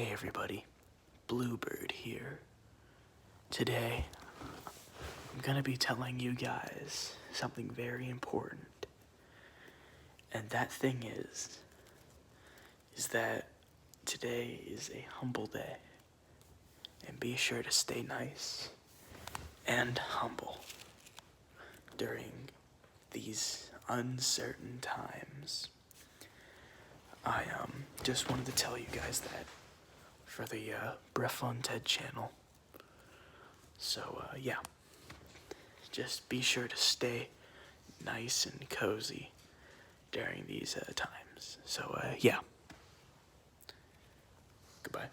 Hey everybody, Bluebird here. Today, I'm gonna be telling you guys something very important. And that thing is that today is a humble day. And be sure to stay nice and humble during these uncertain times. I just wanted to tell you guys that for the Breath on Ted channel. So yeah, just be sure to stay nice and cozy during these times. So yeah, goodbye.